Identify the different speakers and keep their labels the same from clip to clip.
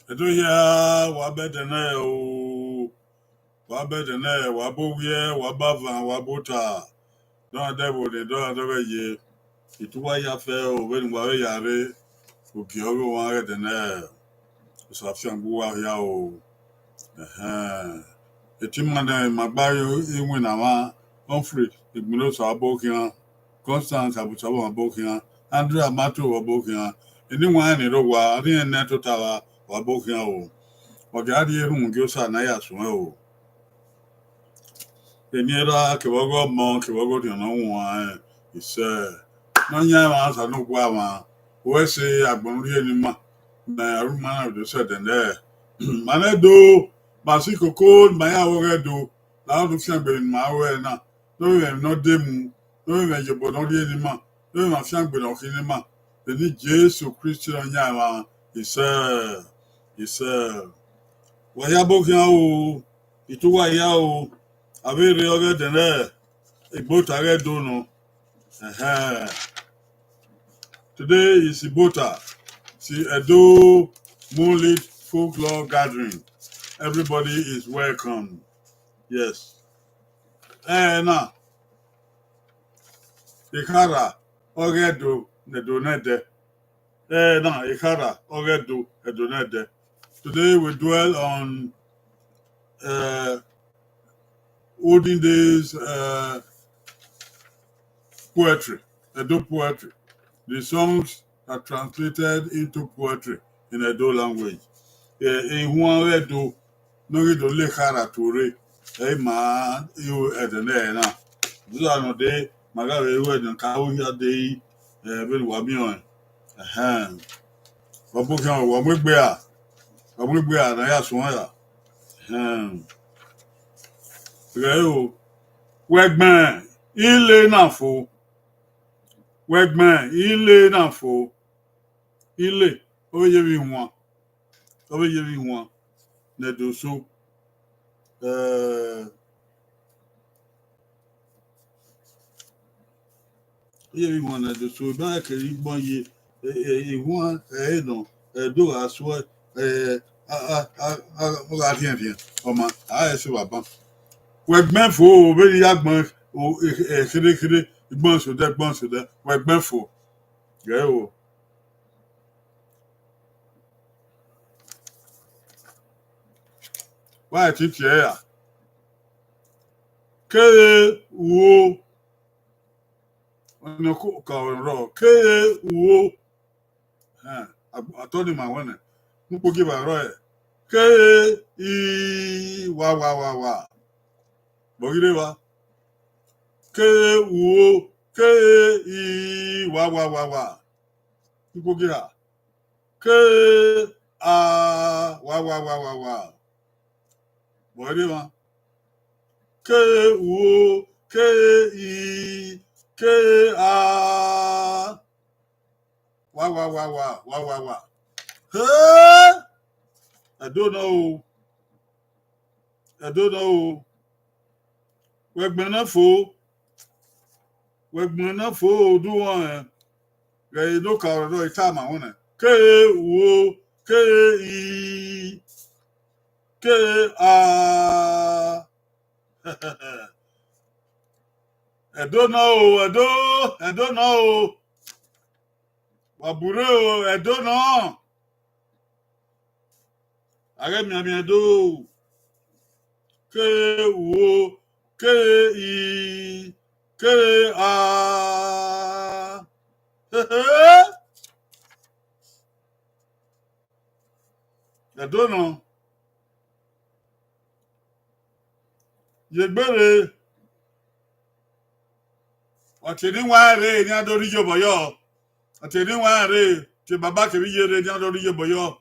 Speaker 1: Edo ya wabedene o wabedene wabowie wabava wabota. Don't devil they don't ever ye. Ituwa ya fe o when wa yare oki ogo wa redene. So afian bu wa ya o. Eh. Etimana magbayo inwe na ma Humphrey igbuno so abokian. Constance abutabo abokian. Andrew Amato abokian. Eni wa ni ro wa ari en total wa abokian o. Ogadi ehun gi osa na ya sun o. Eniera ke wogo mo ke wogo di na won ise. No nya ma sa no gwa ma. We se agbon ri eni ma. Na aruma na do se den there. Manedo masikoko maya woredo. La do fian gbe ma we na. No we no demu. No we je bodon ri eni ma. No we ma fian gbe no kini ma. Eni Jesu Christ no nya ma ise. Waya bokian o. Ituwa ya o. Avere oge dene. Ibota ge dono. Today is Ibota. See Edo Moonlit Folklore gathering. Everybody is welcome. Yes. Na. Ikara oge do ne do nede. Na. Ikara oge do edo nede. Today we dwell on olden days poetry. Edo poetry. The songs are translated into poetry in Edo language. Ihuan Edo, no do le kara tore. Ma you edene na. Zuwa no de magare you edon ka o ya de be wa mi on. Wabukan wa mwegbe a. Wa mwegbe a na ya so ya. Re o. Wegban ile na fo. Wegban ile na fo. Ile o ye bi won. O ye bi won. Ne do so ye won na do so ba ke gbon ye won no do aso o ga bien o ma se wa ban we gbon fo o be ya gbon o kere gbon so de we gbon fo ge o wa ti tie ya ke wo no ko ka ro ke wo atoni ma wona nupo give a ro ke I wa bogire wa ke wo ke I wa nupo gira ke a wa bogire wa ke wo ke I ke a wa hey I don't know wegbon na fo do one re do ka ro ita ma wona ke wo ke I ke a I don't know wabure o I don't know are mi do ke wo ke I ke a I don't know yegbere otini wa re ni adori joboyo otini wa re ti baba ke yere ni adori joboyo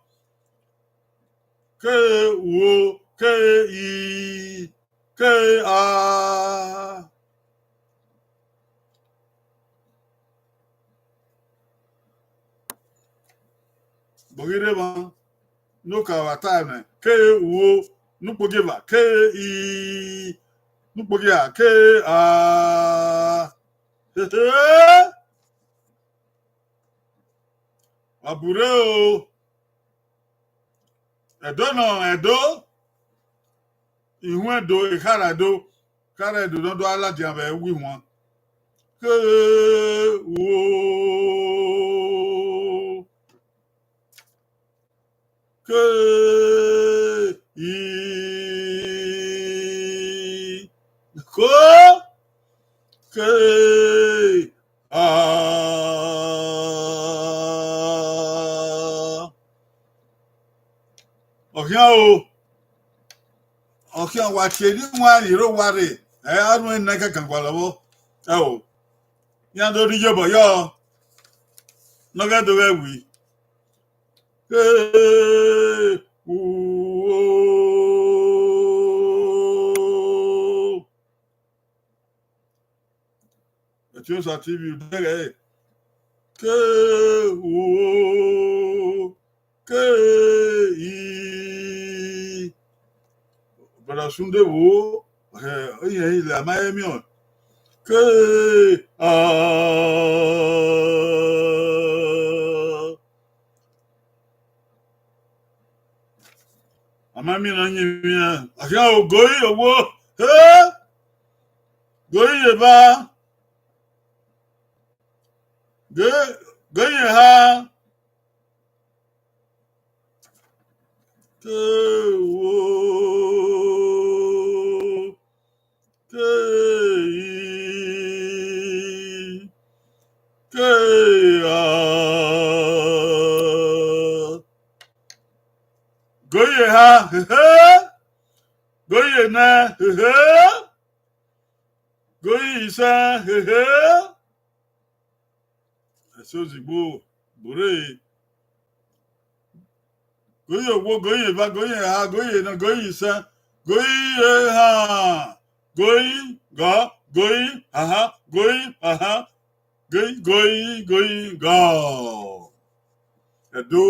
Speaker 1: ke wo ke I ke a bogire ba no ka wa time ke wo nupo give ke I nupo give ke a abure o Edo no edo. Ihu edo ikarado. Kara edo no do ala di aba ewi won. Ke wo. Ke I. Ko. Ke Ohia wa chedi nwa iro ware. Anu enaka kankwalabo. O. Ya do ri jobo yo. No ga do wi. Hey, ooh. Tu sa TV dere. Ke ooh. Ke I. Para sunde wo. Oye, la Miami on. Ke Amami na nyimia. Akia ogoi owo. He! Goi eba. Goi ha. Ke wo. Ke I. Ke Goi ha. He! Goi na. He! Goi sa. He! So zigbo. Bure. Goi owo, goi eba, goi ha, goi na, goi sa. Goi ha. Goi ga. Goi aha. Goi aha. Goi go. Edo.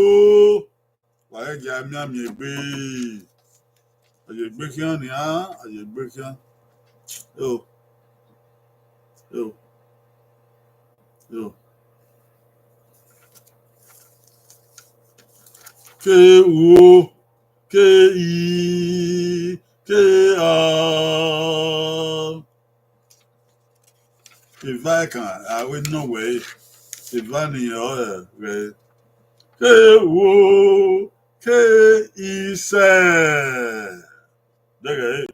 Speaker 1: Wa e ja mi ami egbe. Aye egbe kian ni a. Aye egbe kian. Yo. Yo. Yo. Ke wo. Ke I. Ke a. If I can, I will no way. If I need right. Ke wo. Ke I se. Dege.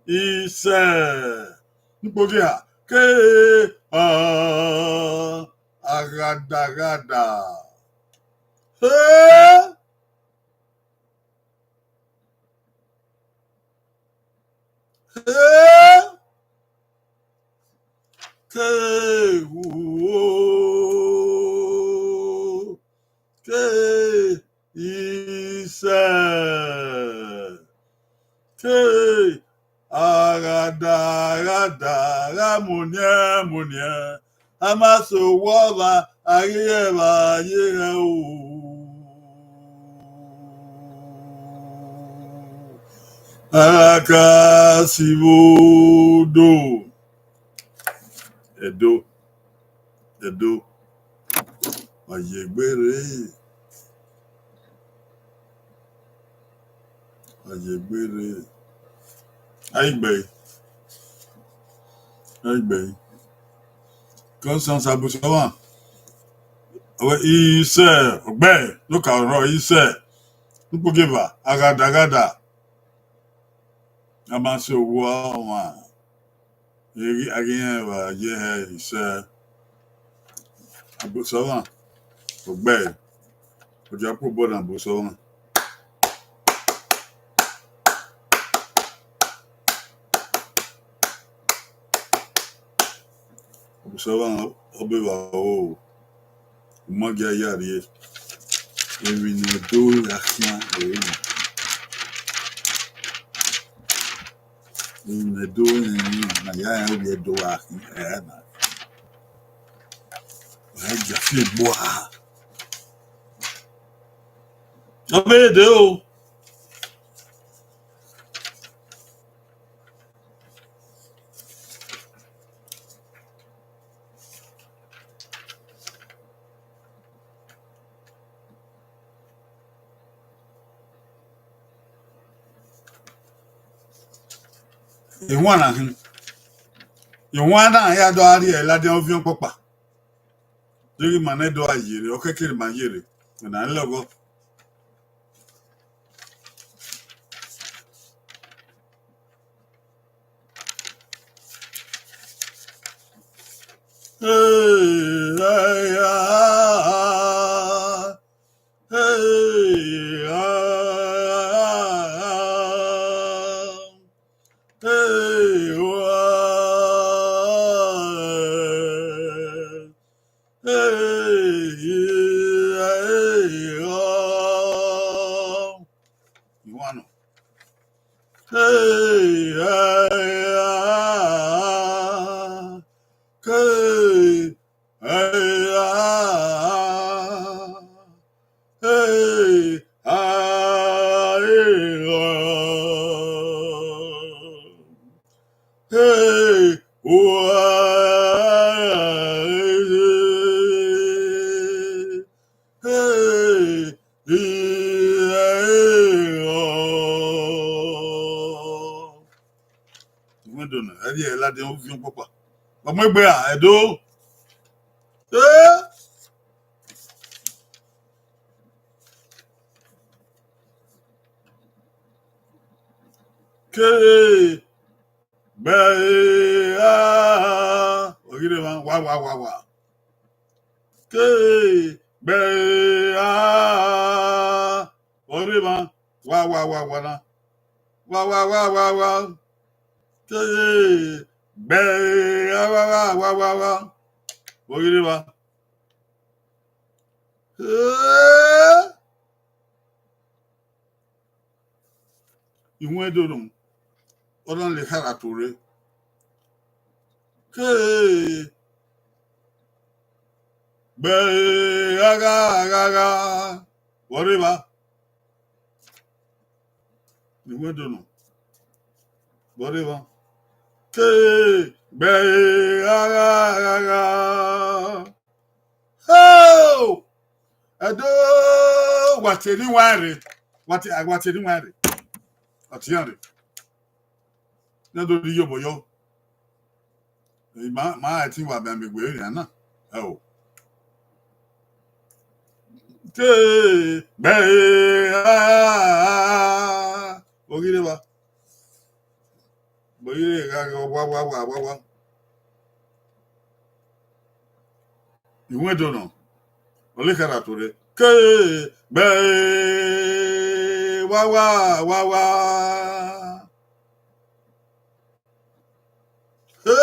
Speaker 1: I se. Nkpogi ha. Ke a. Agada. Hey. Hey. Ke wo. Ke I se. Ke agada munye. Amaso woba ayeba yera o. Akasibodo. Edo. Ayegbere. Aigbe. Constance Abusawa. Ise. Ogbe. Look at Roy. Ise. Nkpogiba. Agada. Amaso woba. Agiyeba yehe ise. Abusawa. Ogbe. Ojapo boda Abusawa. Abusawa obewa o. Umagia yari. Ewi ne do yakia ewi. Ne do na ya obi do yakia na. Wa jafi boa. Obe de o. In one of him. You want I had already a lad of your papa. During my nedo a year, okay, kill my year. And I love hey, hey, hey, you want hey, hey, hey, hey, hey, Madonna, I did a lot of young papa. But my bear, I do. Okay, bear. Wow. Okay, bear. Wow. Wow. Okay, bear. Wow. You went to them. Only Haratore. Okay, bear. Whatever. You went to them. Whatever. Okay, bear. Oh! Edo what anywhere. What anywhere. At Yari. Nado di yoboyo. My I think what I'm going to oh. Okay, bear. Ogireba. Boy, wow. You went to know. Only Haratore. Okay, bear. Wow. Hey!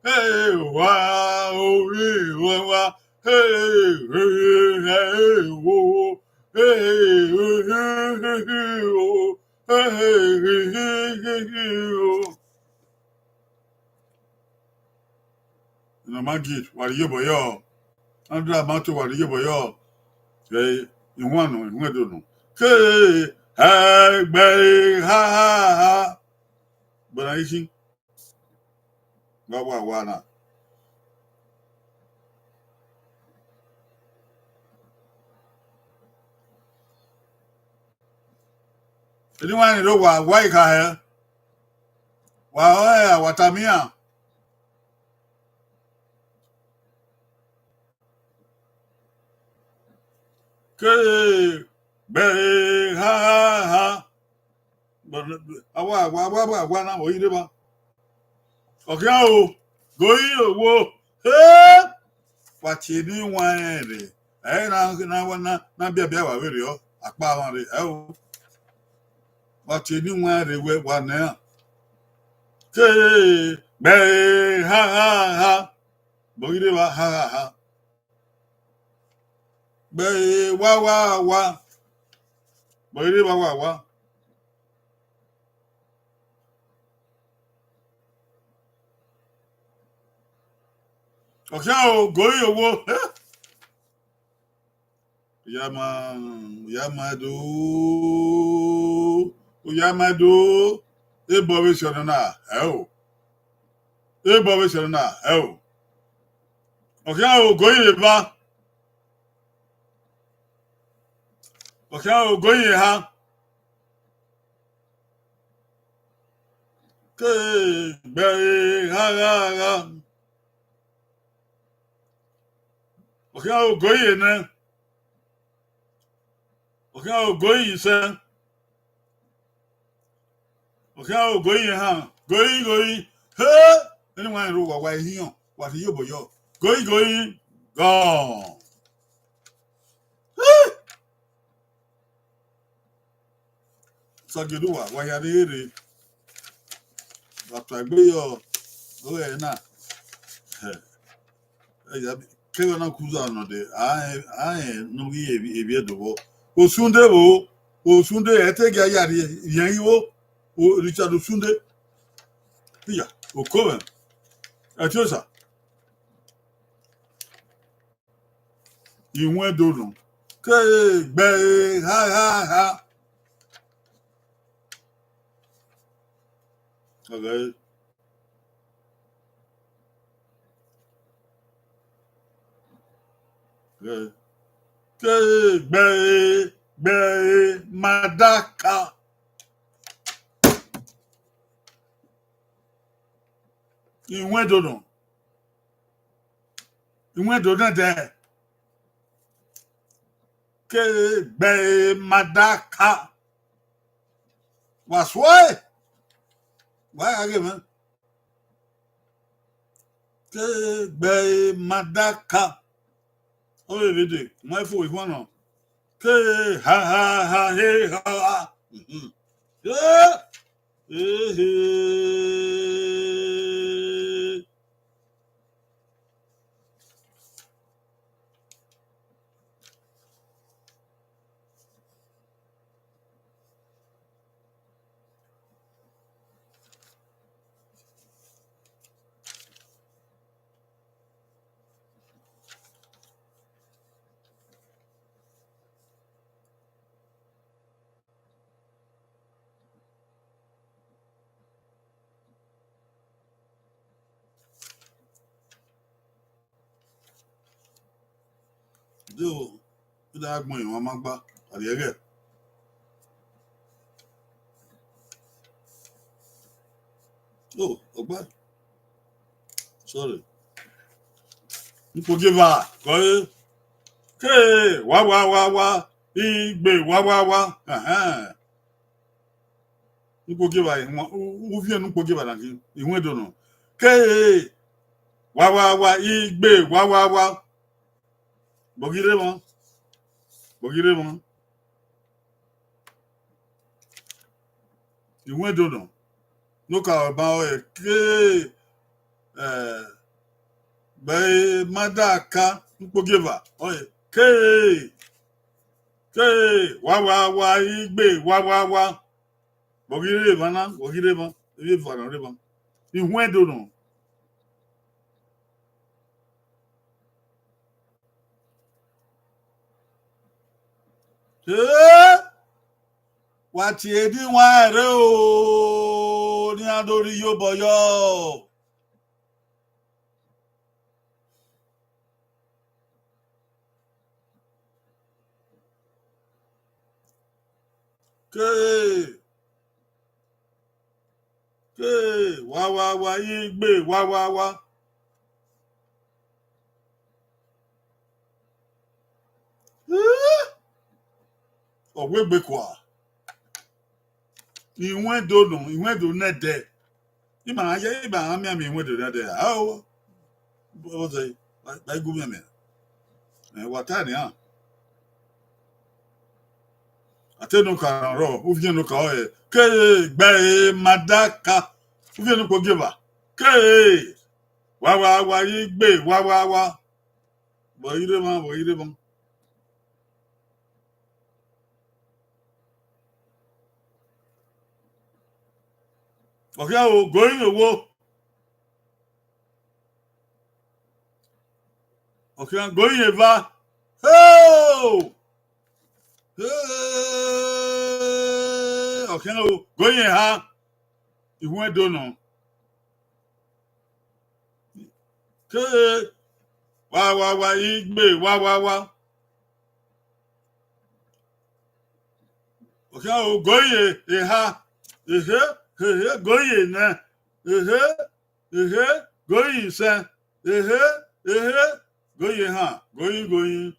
Speaker 1: Hey, wow, hey, whoa, my gift, what you boy, I'm driving to what you boy, hey, you want to know, hey, ha, but I see, wow. Anyone know why you here? Why, what I'm here? Okay, ha. But awa na wo yire ba. Okay o. Go yi wo. Hey! What you do wan re. Eh na bia wa we re o. Apa wan re. Eh o. What you do wan re we wa na. Okay, ha. Bo yire ba ha. Be wa. Bo yire ba wa. Okay o. Go yi wo. Yamado. Ebo we shona na. Eh o. Oghe going ba. Oghe going ha. Ke be ha. Oghe going ne. Oghe going se. Oghe going ha. Going. Hey. Anyone who wa here. What you boyo. Going. Gone. Sageduwa wayadere. After Bayo. Oh, na. Kega na kuza no de. I no gi ebi edobo. Osunde wo. Osunde etege ayari yan yiwo. O Richard Osunde. Iya. Okowen. Atiosa. Iwon dodun. Ke gbe ha. Okay. Okay. Ke gbe madaka. Iwon dodun. Iwon dodun de. Ke gbe madaka. Waswe. Why again? Ke gbe madaka. Oh, really? My fool is one on. Ke ha hey ha. Yeah. Do that money, Mama Ba. Are you again? Oh, Ogba. Sorry. You forgive her. Go. Ke wa. Igbe wa. You forgive her. Who you no forgive her? You went to know. Ke wa. Igbe wa. Bogire mo. You went to know. No ka ba o ke be madaka nkpogiva oye ke wa igbe wa bogire mo ebi fara re mo ihun do no wa ti edi wa re o ni adori yo boyo ke wa igbe wa ogbe kwa ihun do na de ima aye iba ami ihun do na de ah o say by go me watani ha atenu ka ro uvie no ka oye ke gbe madaka uvie no ko give ke wa igbe wa boire mo okay o going owo okay going eva oh okay o going ha ihun do no ke wa igbe wa. Okay, oh goye eha goye na goye se goye ha goye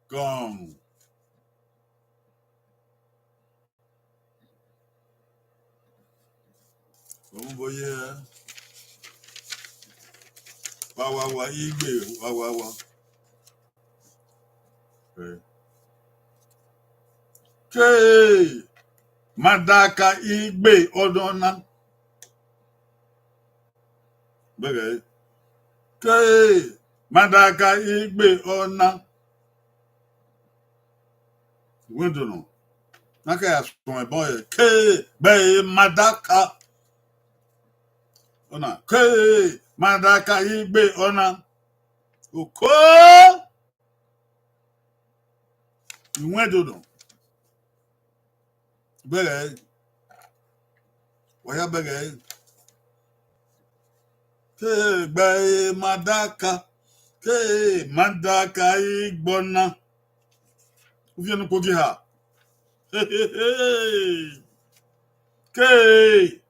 Speaker 1: gone. Boye wa igbe wa. Okay. Madaka igbe odona. Bege. Okay. Madaka igbe ona. Window no. Naka ya from boy. Ke be madaka. Ona. Ke madaka igbe ona. Oko. Window no. Bege. Waya bege. Ke be madaka. Ke madaka igbona. Uvienu kogi ha. Ke.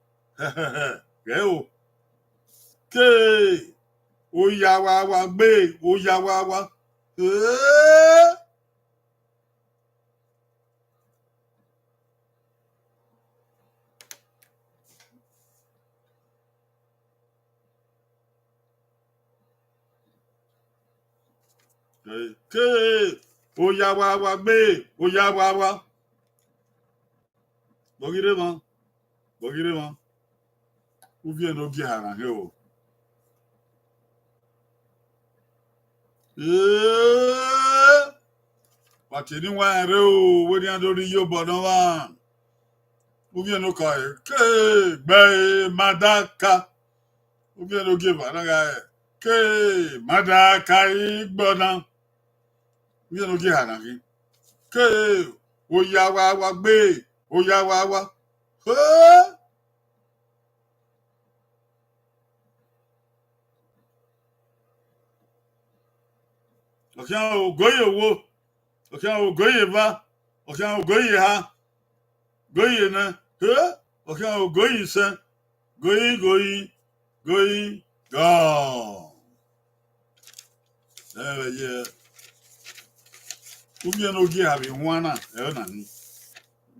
Speaker 1: Geo. Ke. Oya wa gbe. Oya wa. Ke. Oya wa gbe. Oya wa. Bogire ma. Uvienu ogi ha na geo. Watini wa re o. Wedi andori yo bono wa. Uvienu kai. Ke. Gbe madaka. Uvienu ogi ba na ga. Ke. Madaka igbona. Uvienu ogi ha na gi. Ke. Oya wa gbe. Oya wa. Okian ogoye wo. Okian ogoye ba. Okian ogoye ha. Goye na. Okian ogoye se. Goyi. Go. Yeah. Ubi no gi have one na. Na ni.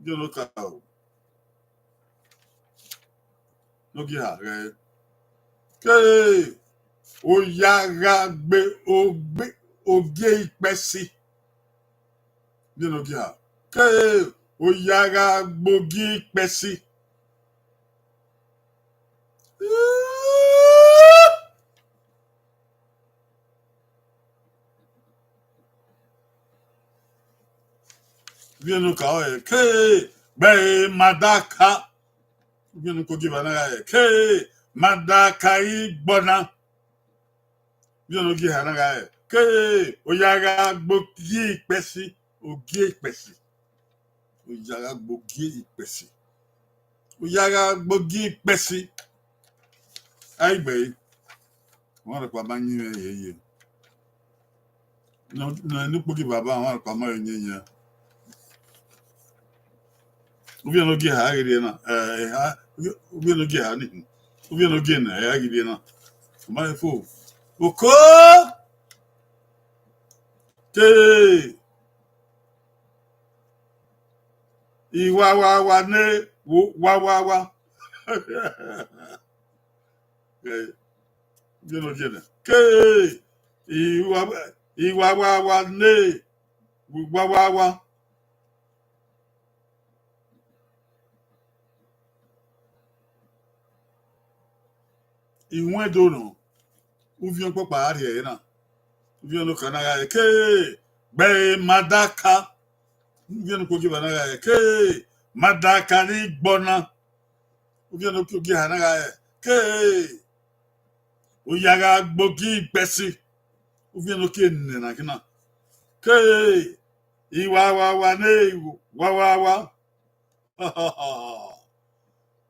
Speaker 1: You look out. No gi ha. Ke. Oyaga gbe ogbe oge ipesi. You no gi ha. Ke. Oyaga gbogi ipesi. Vienu ka o ke be madaka. Vienu ko give na ke madaka igbona. Vienu gi ha na ke oyaga gbogi ipesi ogi ipesi. Oyaga gbogi ipesi. Oyaga gbogi ipesi. Ai be. Wọ́n pa ba yin ye. No gbogi baba wọ́n pa ma yin yin. Uvienu gi ha gide na. Uvienu gi ha ni. Uvienu gi na ya gide na. Ma fo. Oko! Ke! Iwa ne wa. You know, Jenna. Ke! Iwa ne wa. Iwen dono. Uvienu papa ari na. Uvienu kana ga ke! Be madaka. Uvienu ko gi bana ga ke! Madaka ni gbona. Uvienu ko gi hana ga ke! Oyaga gbogi ipesi. Uvienu ke nne na kina. Ke! Iwa ne wa.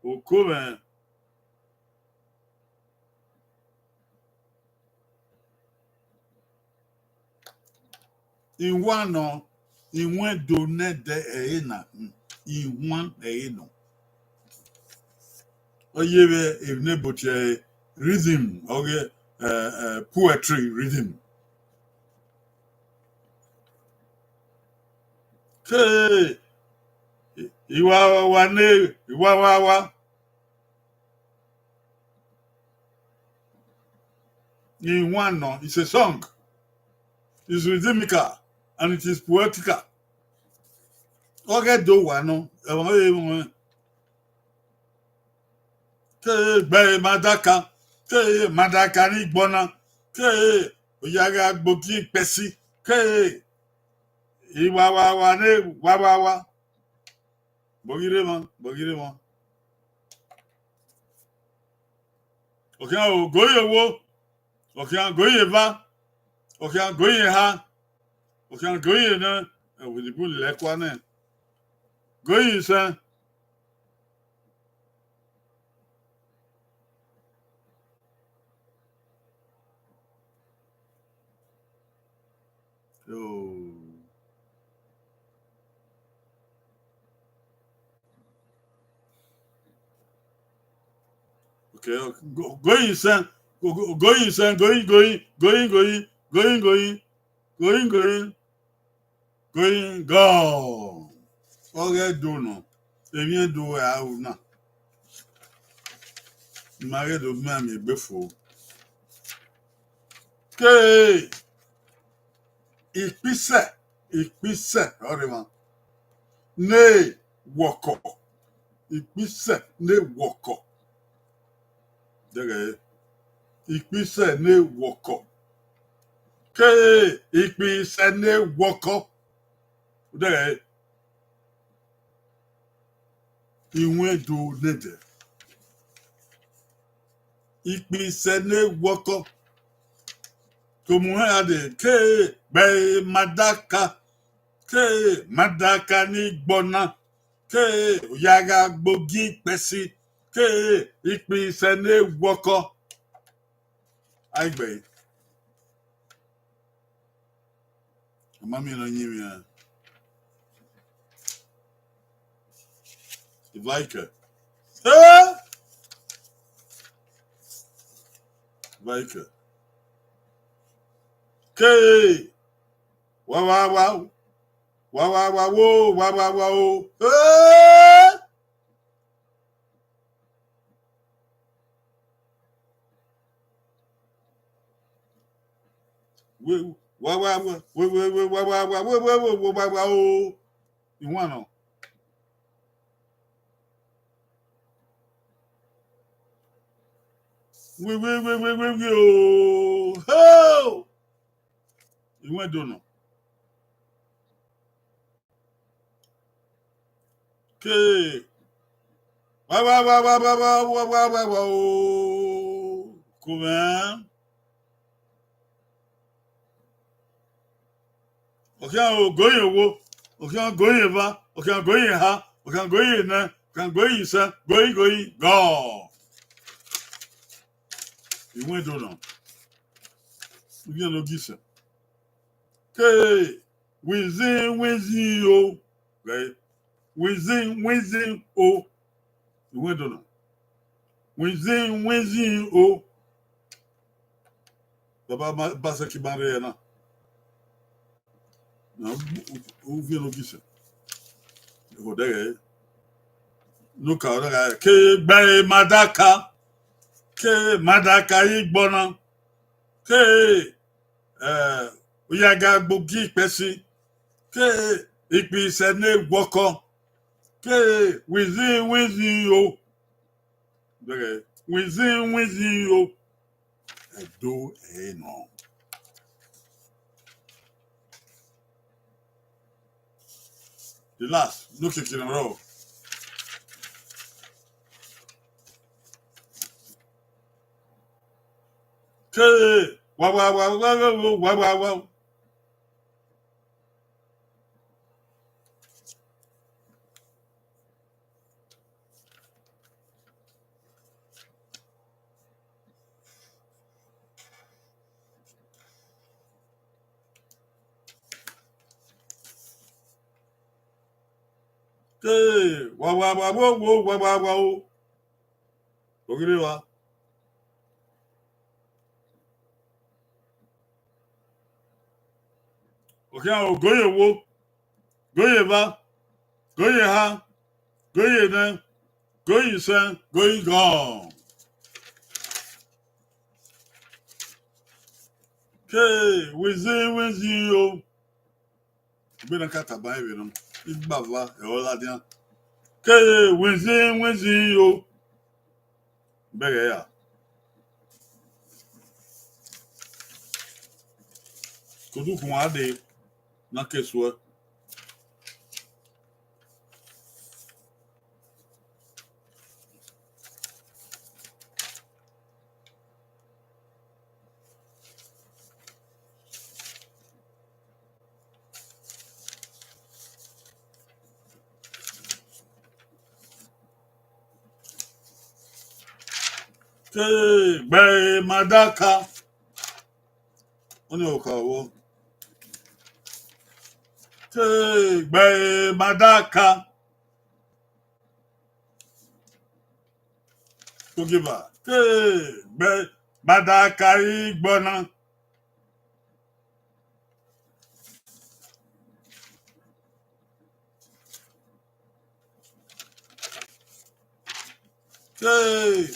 Speaker 1: Oko man. In one no, in one donate the ena, in one no. Oh, yeah, if not rhythm, okay, poetry rhythm. Hey, Iwawa, in one no, it's a song. It's rhythmical and it is poetical. Okay, do one no, Ke madaka, ke madaka ni gbona, ke oyaga gbogi pesi, ke iwawawa ne wawawa. Bogire mo. Okay, o goye wo, okay, goye va, okay, goye ha, okay, goye na, we di bun le kwa ne. Goye sa. Oh. Okay, going son, going son, going, go. Okay, do no. Èmi do out now. Married of mammy before. Okay, ìpísẹ̀, ọ̀rẹ́mà. Ne wọ̀kọ̀, ìpísẹ̀ ne wọ̀kọ̀. Dẹ́gẹ̀ ìpísẹ̀ ne wọ̀kọ̀. Okay, ìpísẹ̀ ne wọ̀kọ̀. Dẹ́gẹ̀ ìwé do lédè. Ìpísẹ̀ ne wọ̀kọ̀. Kòmùhẹ́adè ké gbẹ̀ madaka. Ke madaka ni gbona, ke yaga gbogi pesi, ke ìpísẹ̀ ne wọkọ. Aigbe. Mami no nyimi ya. Ivaike. Ivaike. Ke wa wo. Ìwọ̀n náà. Oh. Ìwọ̀n dùnà. Okay. Comment? Okay, going wo. Okay, going va. Okay, going ha. Okay, going na. Okay, going sa. Going, go. Ìwọ̀n dùnà. Ìwọ̀n ló gísẹ̀. Okay. Wizin o. Right? Wizin o. Ìwọ̀n dùnà. Wizin o. Baba basa ki ban re na. Na o vi no gise. O dere. No ka o dere ke gbe madaka. Ke madaka igbona. Ke oyaga gbogi pesi. Ke ìpísẹ̀ ne wọkọ. Ke wizin o. Dere wizin o. Edo no. The last, no kick in a row. Okay. Wow. Hey, wow. Ogre wa. Okay, I'll go ye wo. Go ye ba. Go ye ha. Go ye then. Go ye sen. Go ye gone. Okay, wizzy yo. Be na kata ba ewe no. Igbava e ola dia. Okay, wizzy yo. Bege ya. Kodu kun ade na keswa. Okay, be madaka. Oni okawo. Okay, be madaka. To give her. Okay, be madaka igbona. Okay,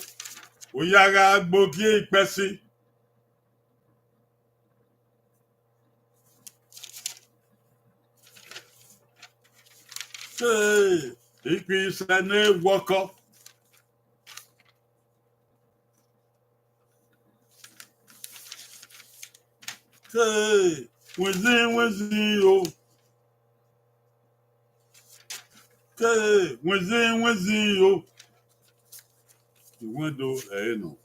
Speaker 1: oyaga gbogi ipesi. Okay, ipi sene woko. Okay, wizzy yo. Okay, wizzy yo. The window, no.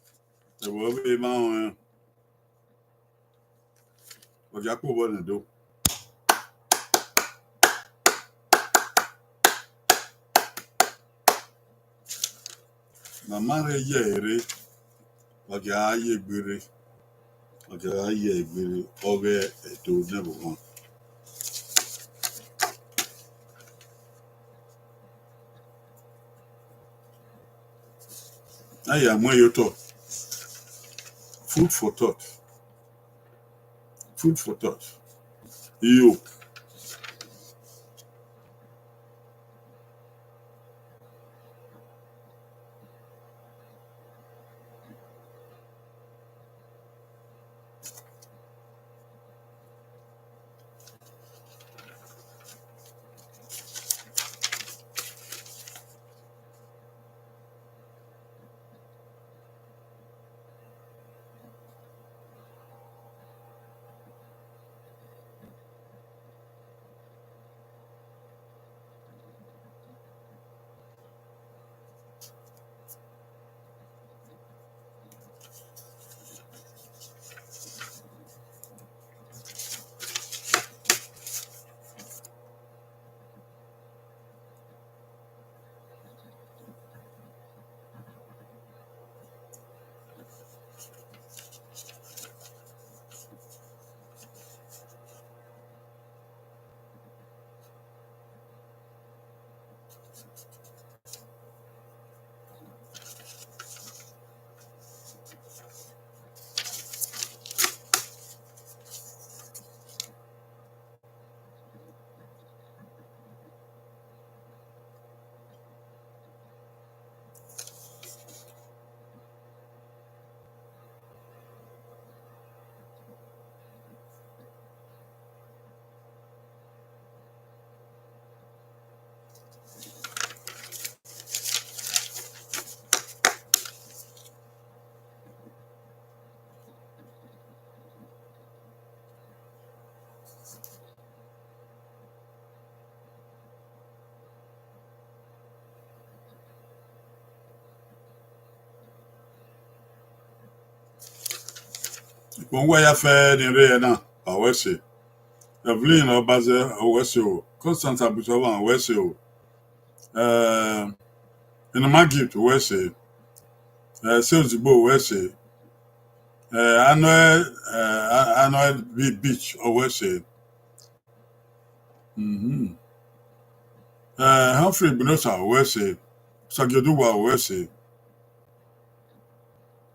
Speaker 1: The way man, what you want to do? My man, ye, what you are ye, beauty. What you are ye, beauty. Oghe, to never one. I am where you talk. Food for thought. Food for thought. You. When we are fed in Rena, I will say. Evelyn or Bazel, I will say. Constant Abutova, I will say. In the market, I will say. Sales Bo, I will say. Annual beach, I will say. Humphrey Binosa Wese, Sagyoduwa Wese,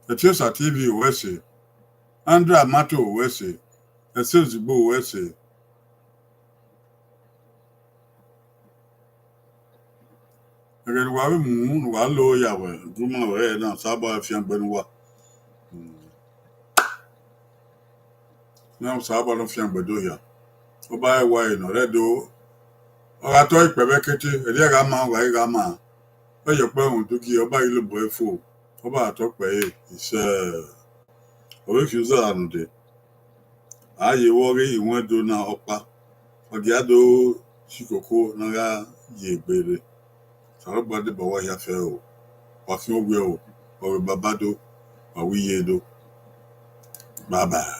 Speaker 1: Etiosa TV Wese, Andra Mato Wese, Esilzibo Wese. Again, Wabi Moon, Wallo Yawe, Guma Way, and Saba Fian Benua. Now Saba no Fian Bedoya. Oba Way, no Redo. Or I told Pebeketi, a dear Gama, Waigama. Where your poem to give Oba Ilu Boy Fool. Oba talk by it. It's a refusal on the. Aye, worry, you went to now, Opa. Ogiado Shikoko Naga Ye Bere. Sarabadi Bawa Yafeo. Wakio Will, or Babado, or we Yedo. Baba.